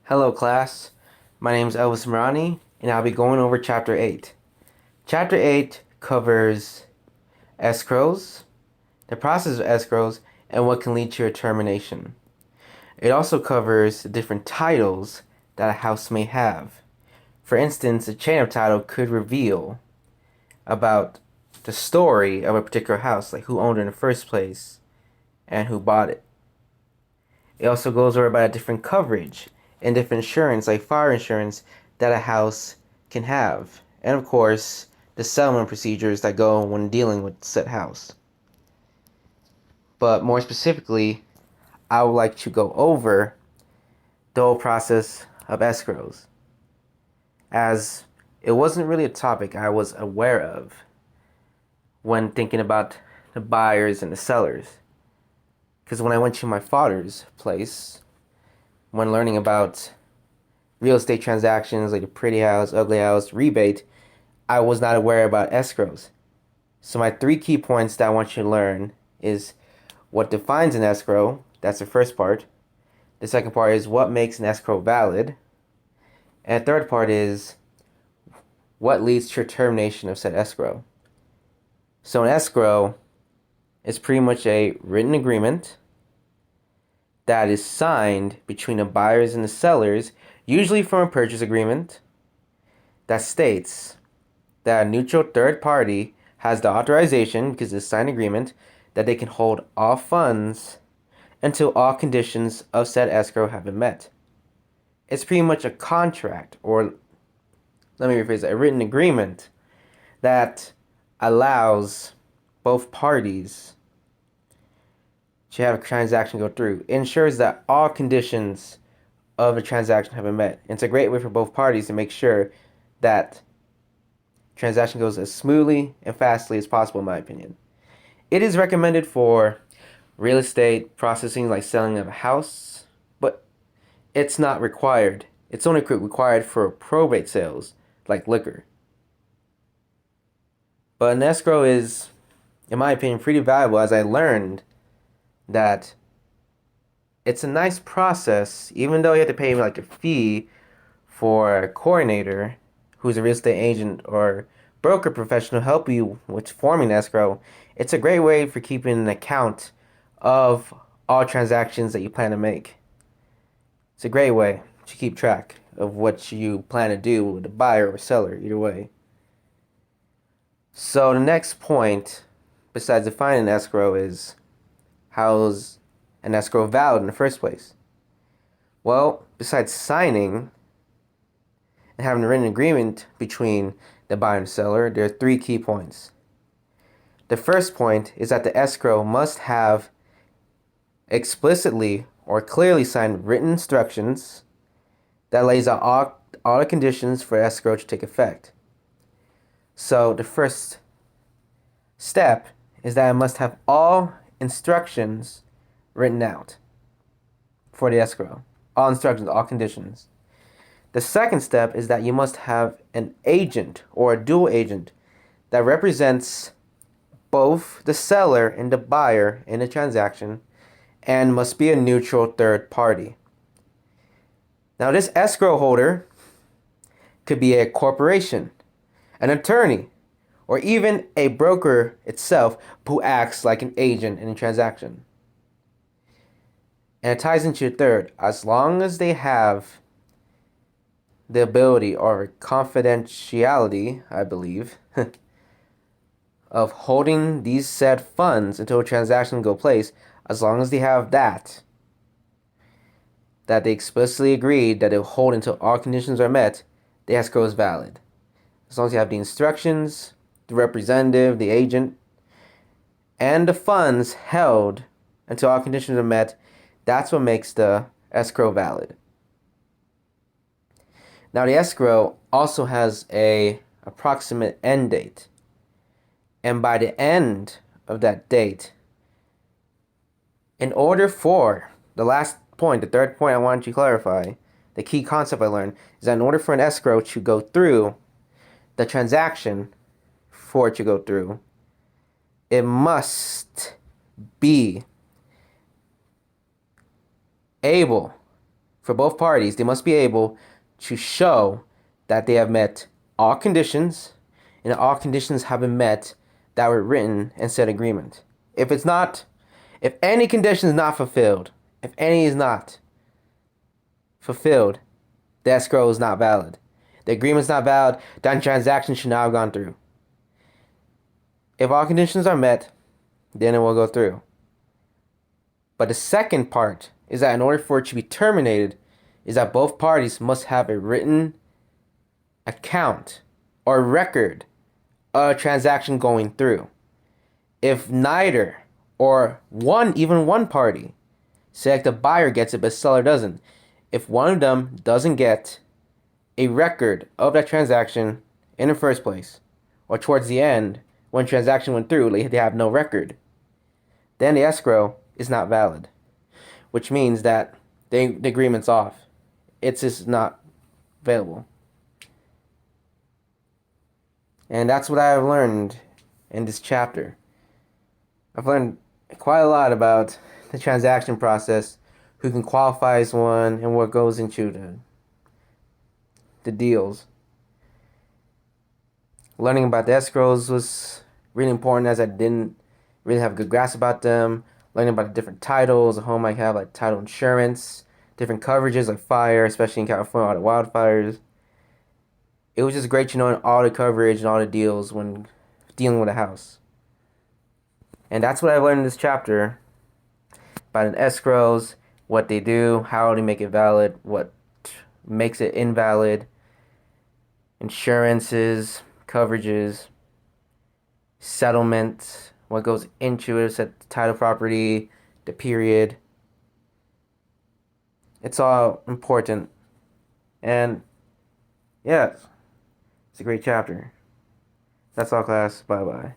Hello class, my name is Elvis Morani and I'll be going over Chapter 8. Chapter 8 covers escrows, the process of escrows, and what can lead to your termination. It also covers the different titles that a house may have. For instance, a chain of title could reveal about the story of a particular house, like who owned it in the first place and who bought it. It also goes over about a different coverage and different insurance, like fire insurance, that a house can have. And of course, the settlement procedures that go when dealing with said house. But more specifically, I would like to go over the whole process of escrows, as it wasn't really a topic I was aware of when thinking about the buyers and the sellers. Because when I went to my father's place, when learning about real estate transactions like a pretty house, ugly house, rebate, I was not aware about escrows. So my 3 key points that I want you to learn is what defines an escrow. That's the first part. The second part is what makes an escrow valid. And the third part is what leads to your termination of said escrow. So an escrow is pretty much a written agreement that is signed between the buyers and the sellers, usually from a purchase agreement, that states that a neutral third party has the authorization, because it's a signed agreement, that they can hold all funds until all conditions of said escrow have been met. It's pretty much a contract, or let me rephrase it, a written agreement that allows both parties to have a transaction go through. It ensures that all conditions of the transaction have been met. It's a great way for both parties to make sure that transaction goes as smoothly and fastly as possible, in my opinion. It is recommended for real estate processing like selling of a house, but it's not required. It's only required for probate sales like liquor. But an escrow is, in my opinion, pretty valuable, as I learned that it's a nice process, even though you have to pay like a fee for a coordinator who's a real estate agent or broker professional help you with forming escrow. It's a great way for keeping an account of all transactions that you plan to make. It's a great way to keep track of what you plan to do with the buyer or seller, either way. So the next point, besides defining escrow, is how's an escrow valid in the first place? Well, besides signing and having a written agreement between the buyer and the seller, there are 3 key points. The first point is that the escrow must have explicitly or clearly signed written instructions that lays out all the conditions for escrow to take effect. So the first step is that it must have all instructions written out for the escrow. All instructions, all conditions. The second step is that you must have an agent or a dual agent that represents both the seller and the buyer in the transaction, and must be a neutral third party. Now, this escrow holder could be a corporation, an attorney, or even a broker itself who acts like an agent in a transaction. And it ties into your third, as long as they have the ability or confidentiality, I believe, of holding these said funds until a transaction go place, as long as they have that they explicitly agreed that they'll hold until all conditions are met, the escrow is valid. As long as you have the instructions, the representative, the agent, and the funds held until all conditions are met, that's what makes the escrow valid. Now, the escrow also has a approximate end date. And by the end of that date, in order for the last point, the third point I wanted to clarify, the key concept I learned is that in order for an escrow to go through, the transaction for it to go through, it must be able for both parties, they must be able to show that they have met all conditions, and all conditions have been met that were written in said agreement. If any condition is not fulfilled, if any is not fulfilled, the escrow is not valid. The agreement is not valid. That transaction should not have gone through. If all conditions are met, then it will go through. But the second part is that in order for it to be terminated, is that both parties must have a written account or record of a transaction going through. If neither or even one party, say like the buyer gets it but the seller doesn't, if one of them doesn't get a record of that transaction in the first place, or towards the end, when transaction went through, they have no record, then the escrow is not valid, which means that the agreement's off. It's just not available. And that's what I've learned in this chapter. I've learned quite a lot about the transaction process, who can qualify as one, and what goes into the deals. Learning about the escrows was really important, as I didn't really have a good grasp about them. Learning about the different titles a home might have, like title insurance, different coverages like fire, especially in California, all the wildfires. It was just great to know all the coverage and all the deals when dealing with a house. And that's what I learned in this chapter about an escrows, what they do, how they make it valid, what makes it invalid, insurances, coverages, settlements, what goes into it, set the title property, the period. It's all important. And yeah, it's a great chapter. That's all, class. Bye-bye.